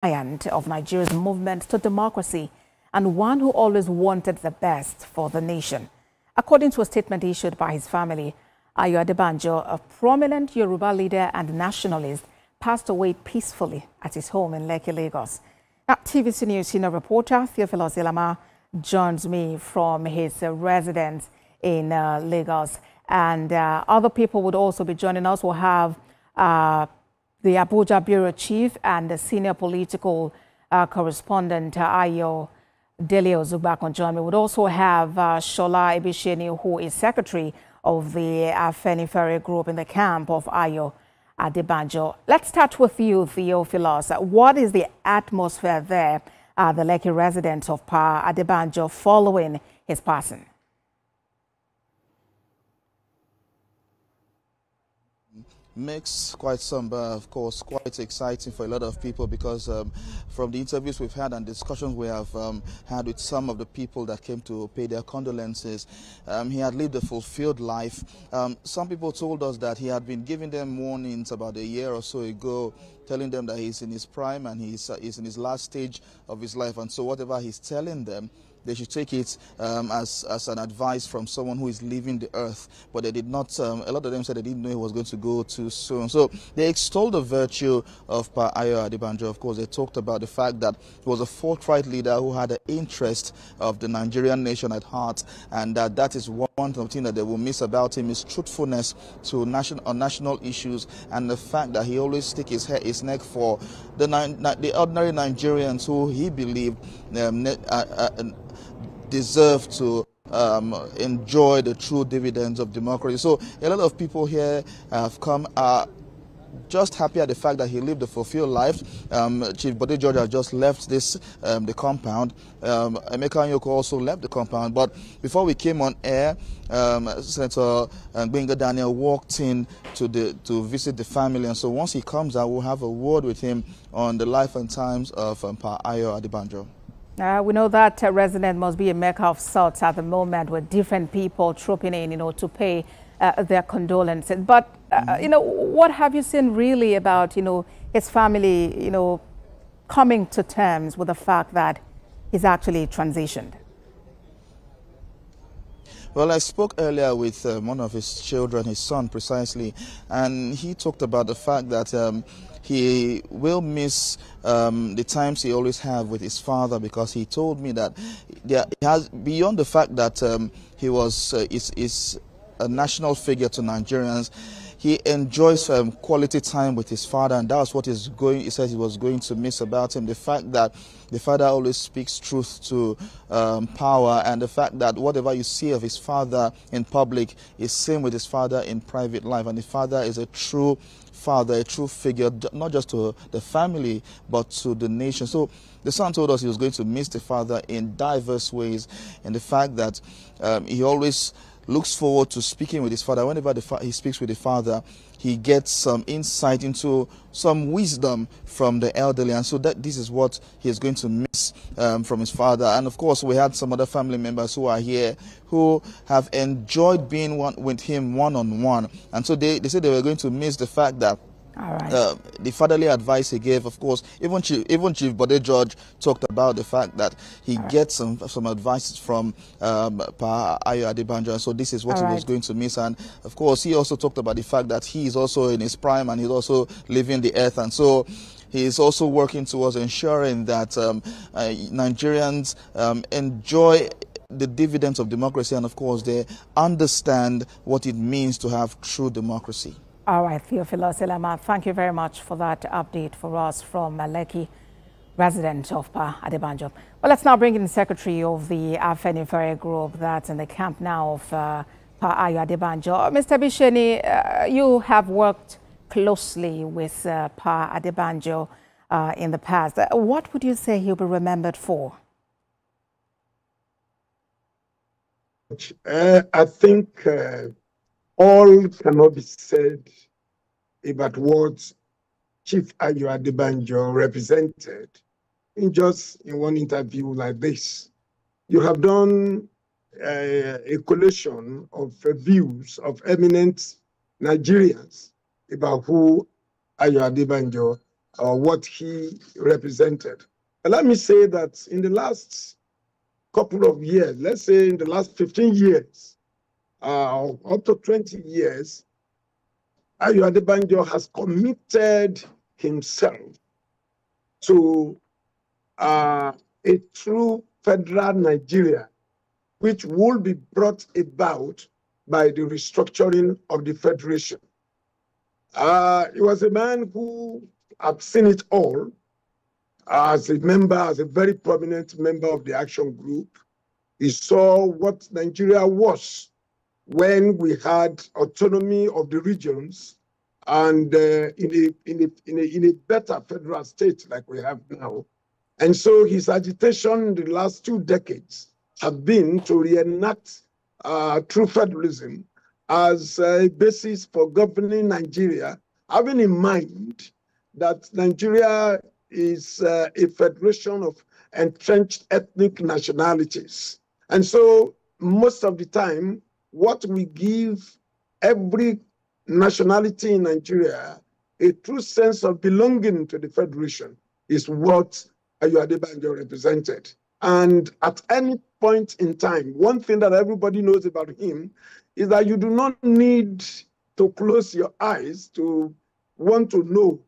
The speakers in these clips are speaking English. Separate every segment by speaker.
Speaker 1: giant of Nigeria's movement to democracy and one who always wanted the best for the nation. According to a statement issued by his family, Ayo Adebanjo, a prominent Yoruba leader and nationalist, passed away peacefully at his home in Lekki, Lagos. Now, TVC News senior reporter Theophilus Ilama joins me from his residence in Lagos. And other people would also be joining us. We'll have the Abuja Bureau Chief and the senior political correspondent, Ayo Dele Ozugbakon join me. We'd also have Shola Ebisheni, who is secretary of the Afenifere group in the camp of Ayo Adebanjo. Let's start with you, Theophilus. What is the atmosphere there at the Lekki residence of Pa Adebanjo following his passing?
Speaker 2: Mixed, quite somber, of course, quite exciting for a lot of people because from the interviews we've had and discussions we have had with some of the people that came to pay their condolences, he had lived a fulfilled life. Some people told us that he had been giving them warnings about a year or so ago, telling them that he's in his prime and he's in his last stage of his life, and so whatever he's telling them, they should take it as an advice from someone who is leaving the earth. But they did not, a lot of them said they didn't know he was going to go too soon. So they extolled the virtue of Pa Ayo Adebanjo. Of course, they talked about the fact that he was a forthright leader who had the interest of the Nigerian nation at heart, and that is one thing that they will miss about him, his truthfulness to national issues, and the fact that he always stick his neck for the ordinary Nigerians who he believed deserve to enjoy the true dividends of democracy. So a lot of people here have come just happy at the fact that he lived a fulfilled life. Chief Bode George has just left the compound. Emeka Anyoko also left the compound. But before we came on air, Senator Gbenga Daniel walked in to visit the family, and so once he comes out, we'll have a word with him on the life and times of Pa Ayo Adebanjo.
Speaker 1: We know that resident must be a mecca of sorts at the moment, with different people trooping in, to pay their condolences. But, what have you seen really about, his family, coming to terms with the fact that he's actually transitioned?
Speaker 2: Well, I spoke earlier with one of his children, his son precisely, and he talked about the fact that he will miss the times he always have with his father, because he told me that he has, beyond the fact that he was is a national figure to Nigerians, he enjoys quality time with his father, and that's what he said he was going to miss about him. The fact that the father always speaks truth to power, and the fact that whatever you see of his father in public is same with his father in private life, and the father is a true father, a true figure, not just to the family, but to the nation. So the son told us he was going to miss the father in diverse ways, and the fact that he always looks forward to speaking with his father. Whenever he speaks with the father, he gets some insight into some wisdom from the elderly, and so this is what he is going to miss from his father. And of course, we had some other family members who are here who have enjoyed being with him one-on-one, and so they said they were going to miss the fact that the fatherly advice he gave. Of course, even Chief Bode George talked about the fact that he gets some advice from Pa Ayo Adebanjo, and so this is what he was going to miss. And of course, he also talked about the fact that he is also in his prime and he's also leaving the earth, and so he is also working towards ensuring that Nigerians enjoy the dividends of democracy, and of course they understand what it means to have true democracy.
Speaker 1: All right, Theophilus Ilama, thank you very much for that update for us from Lekki, resident of Pa Adebanjo. Well, let's now bring in the secretary of the Afenifere group that's in the camp now of Pa Ayo Adebanjo. Mr. Bisheni, you have worked closely with Pa Adebanjo in the past. What would you say he'll be remembered for?
Speaker 3: I think all cannot be said about what Chief Ayo Adebanjo represented in one interview like this. You have done a collation of views of eminent Nigerians about who Ayo Adebanjo what he represented. But let me say that in the last couple of years, let's say in the last 15 years, up to 20 years, Ayo Adebanjo has committed himself to a true federal Nigeria, which will be brought about by the restructuring of the federation. He was a man who had seen it all as a member, as a very prominent member of the Action Group. He saw what Nigeria was when we had autonomy of the regions and in a better federal state like we have now. And so his agitation in the last 2 decades have been to reenact true federalism as a basis for governing Nigeria, having in mind that Nigeria is a federation of entrenched ethnic nationalities. And so most of the time, what we give every nationality in Nigeria a true sense of belonging to the federation is what Ayo Adebanjo represented. And at any point in time, one thing that everybody knows about him is that you do not need to close your eyes to want to know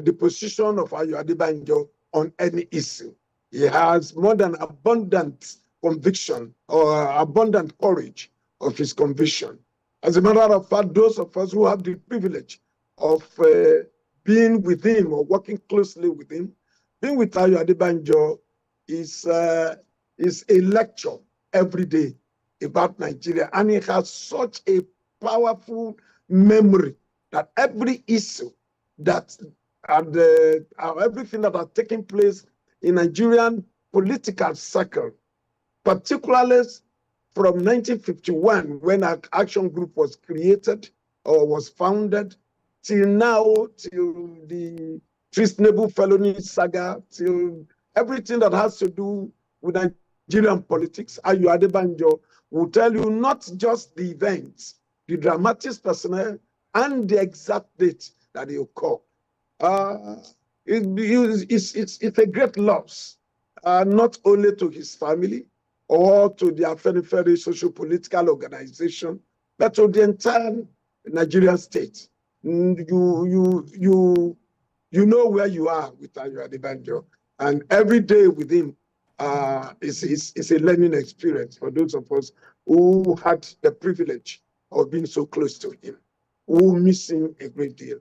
Speaker 3: the position of Ayo Adebanjo on any issue. He has more than abundant conviction or abundant courage of his conviction. As a matter of fact, those of us who have the privilege of being with him or working closely with him, being with Ayo Adebanjo is a lecture every day about Nigeria. And he has such a powerful memory that every issue that everything that has taken place in Nigerian political circle, particularly from 1951, when our Action Group was created or was founded, till now, till the treasonable felony saga, till everything that has to do with Nigerian politics, Ayo Adebanjo will tell you not just the events, the dramatis personae, and the exact date that they occur. It's a great loss, not only to his family or to the Afenifere socio-political organization, but to the entire Nigerian state. You know where you are with Ayo Adebanjo, and every day with him is a learning experience for those of us who had the privilege of being so close to him, who miss him a great deal.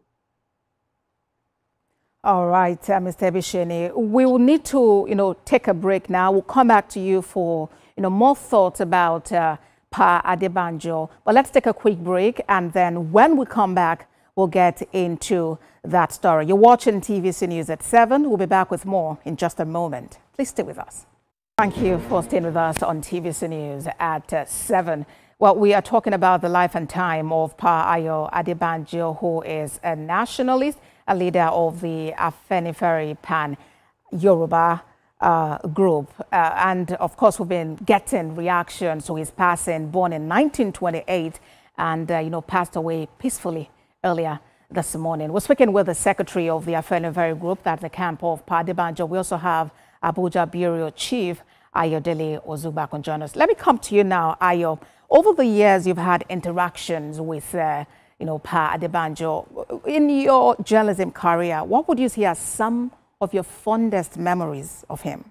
Speaker 1: All right, Mr. Ebishene, we will need to, take a break now. We'll come back to you for, more thoughts about Pa Adebanjo. But let's take a quick break, and then when we come back, we'll get into that story. You're watching TVC News at 7. We'll be back with more in just a moment. Please stay with us. Thank you for staying with us on TVC News at 7. Well, we are talking about the life and time of Pa Ayo Adebanjo, who is a nationalist, a leader of the Afenifere Pan-Yoruba group. And of course, we've been getting reactions to his passing, born in 1928 and, passed away peacefully earlier this morning. We're speaking with the secretary of the Afenifere group, that's the camp of Pa Adebanjo. We also have Abuja Bureau Chief Ayodele Ozubakun join us. Let me come to you now, Ayo. Over the years, you've had interactions with Pa Adebanjo. In your journalism career, what would you say are some of your fondest memories of him?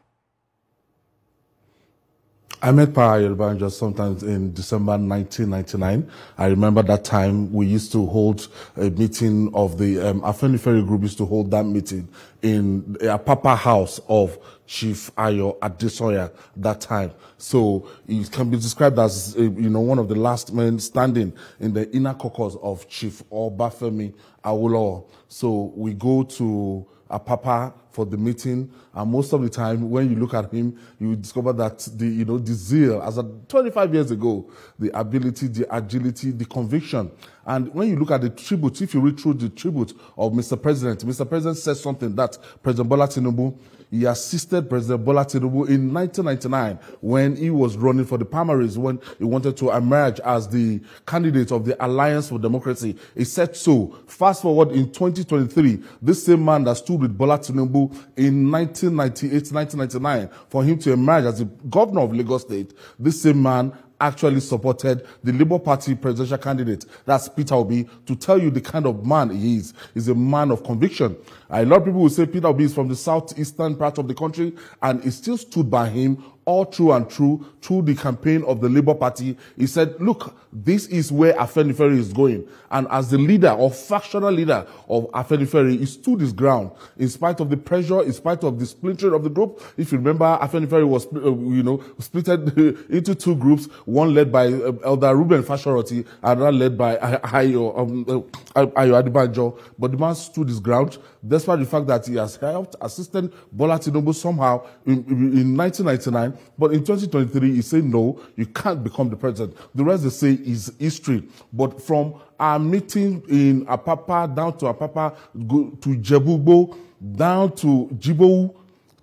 Speaker 4: I met Pa Adebanjo sometimes in December 1999. I remember that time we used to hold a meeting of the Afenifere group used to hold that meeting in a Papa house of Chief Ayo Adesoya that time. So it can be described as, one of the last men standing in the inner caucus of Chief Obafemi Awolowo. So we go to a Papa for the meeting. And most of the time, when you look at him, you discover that the zeal, as 25 years ago, the ability, the agility, the conviction. And when you look at the tribute, if you read through the tribute of Mr. President says something that President Bola Tinubu, he assisted President Bola Tinubu in 1999 when he was running for the primaries, when he wanted to emerge as the candidate of the Alliance for Democracy. He said so. Fast forward in 2023, this same man that stood with Bola Tinubu in 1998, 1999, for him to emerge as the governor of Lagos State, this same man actually supported the Labour Party presidential candidate, that's Peter Obi, to tell you the kind of man he is. He's a man of conviction. A lot of people will say Peter Obi is from the southeastern part of the country, and he still stood by him all through and through the campaign of the Labour Party. He said, look, this is where Afenifere is going. And as the leader or factional leader of Afenifere, he stood his ground in spite of the pressure, in spite of the splintering of the group. If you remember, Afenifere was, splitted into two groups, one led by Elder Ruben Fashoroti, another led by Ayo Adebanjo. But the man stood his ground, despite the fact that he has helped, assisted Bola Tinubu somehow in 1999. But in 2023, he said, no, you can't become the president. The rest they say is history. But from our meeting in Apapa, down to Apapa, to Jebubo, down to Jibo,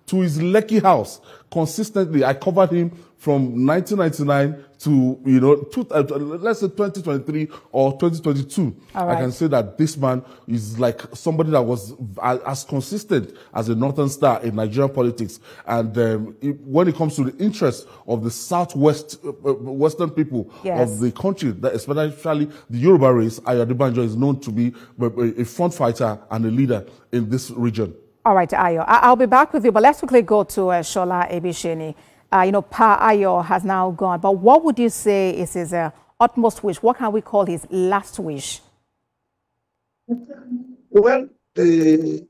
Speaker 4: to his Lekki house, consistently, I covered him from 1999 to, let's say 2023 or 2022. Right. I can say that this man is like somebody that was as consistent as a Northern Star in Nigerian politics. And when it comes to the interests of the Western people of the country, that especially the Yoruba race, Ayo Adebanjo is known to be a front fighter and a leader in this region.
Speaker 1: All right, Ayo, I'll be back with you, but let's quickly go to Shola Ebisheni. Pa Ayo has now gone, but what would you say is his utmost wish? What can we call his last wish?
Speaker 3: Well, Ayo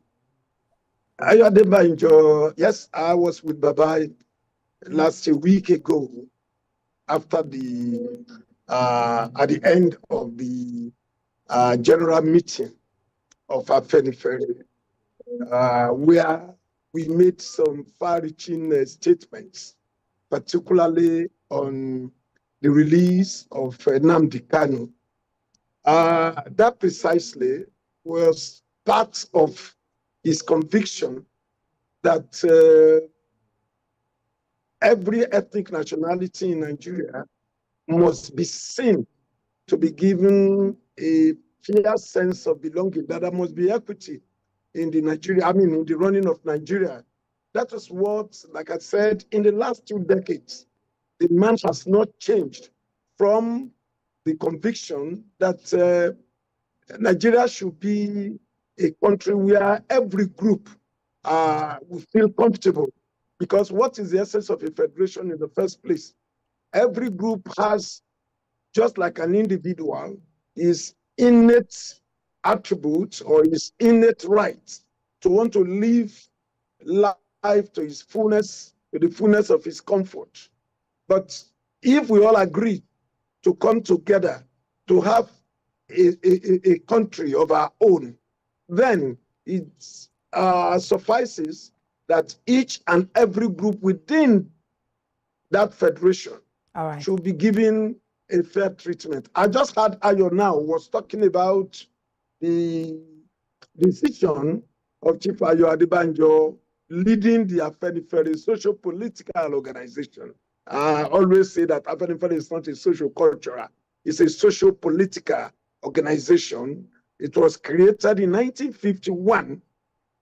Speaker 3: Adebanjo, yes, I was with Baba last week ago after at the end of the general meeting of Afenifere, where we made some far-reaching statements, particularly on the release of Nnamdi Kanu. That precisely was part of his conviction that every ethnic nationality in Nigeria must be seen to be given a fair sense of belonging, that there must be equity in the in the running of Nigeria. That is what, like I said, in the last 2 decades, the man has not changed from the conviction that Nigeria should be a country where every group will feel comfortable. Because what is the essence of a federation in the first place? Every group has, just like an individual, his innate attributes or his innate right to want to live life to his fullness, to the fullness of his comfort. But if we all agree to come together to have a country of our own, then it suffices that each and every group within that federation should be given a fair treatment. I just heard Ayo now was talking about the decision of Chief Ayo Adebanjo leading the Afenifere socio-political organization. I always say that Afenifere is not a socio-cultural, it's a socio-political organization. It was created in 1951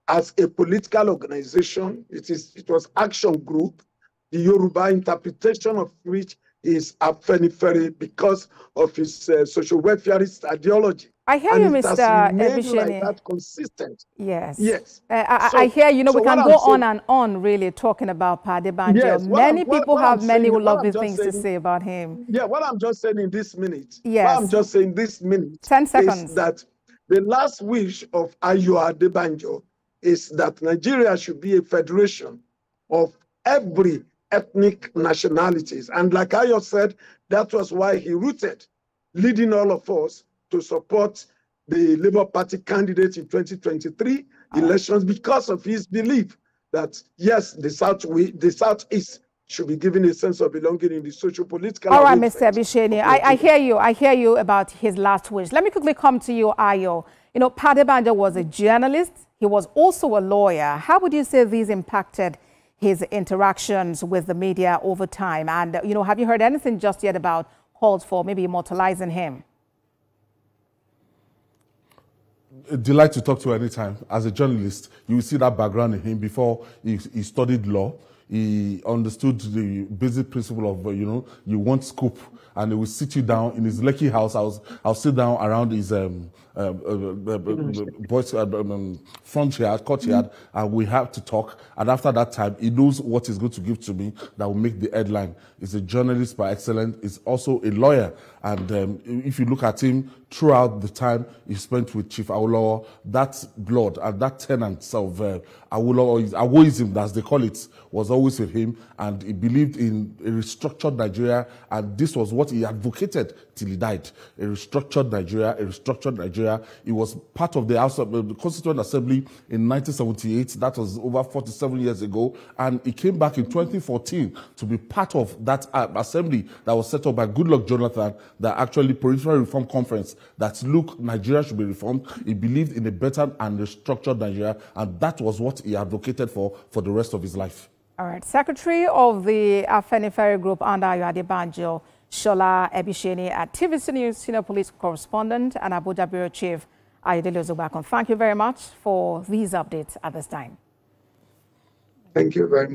Speaker 3: as a political organization. It was Action Group, the Yoruba interpretation of which is Afenifere because of his social welfareist ideology.
Speaker 1: I hear you, Mr. Ebisheni.
Speaker 3: Like that consistent.
Speaker 1: Yes.
Speaker 3: Yes.
Speaker 1: I hear you. We can go on and on, really, talking about Pa Adebanjo. Yes, many people have many lovely things to say about him.
Speaker 3: Yeah, what I'm just saying in this minute.
Speaker 1: Yes.
Speaker 3: What I'm just saying this minute.
Speaker 1: 10 seconds.
Speaker 3: Is that the last wish of Ayo Adebanjo is that Nigeria should be a federation of every ethnic nationalities. And like Ayo said, that was why he rooted, leading all of us to support the Labour Party candidate in 2023 elections because of his belief that, yes, the Southeast should be given a sense of belonging in the social-political.
Speaker 1: All right, Mr. Ebisheni, I hear you. I hear you about his last wish. Let me quickly come to you, Ayo. You know, Pa Adebanjo was a journalist. He was also a lawyer. How would you say these impacted his interactions with the media over time? And, you know, have you heard anything just yet about calls for maybe immortalizing him?
Speaker 4: A delight to talk to anytime. As a journalist, you will see that background in him. Before he studied law, he understood the basic principle of, you know, you want scoop, and he will sit you down in his Lekki house. I'll sit down around his front yard, courtyard, and we have to talk. And after that time, he knows what he's going to give to me that will make the headline. He's a journalist by excellence. He's also a lawyer. And if you look at him throughout the time he spent with Chief Awolowo, that blood and that tenets of Awolowo, Awoism, as they call it, was always with him. And he believed in a restructured Nigeria. And this was what he advocated till he died. A restructured Nigeria, a restructured Nigeria. He was part of the House of the Constituent Assembly in 1978. That was over 47 years ago. And he came back in 2014 to be part of that assembly that was set up by Goodluck Jonathan, the actually Peripheral Reform Conference, that look, Nigeria should be reformed. He believed in a better and restructured Nigeria, and that was what he advocated for the rest of his life.
Speaker 1: All right. Secretary of the Afenifere Group under Ayo Adebanjo, Shola Ebisheni, at TVC News Senior Police Correspondent and Abuja Bureau Chief Ayodele Ozubakun. Thank you very much for these updates at this time.
Speaker 3: Thank you very much.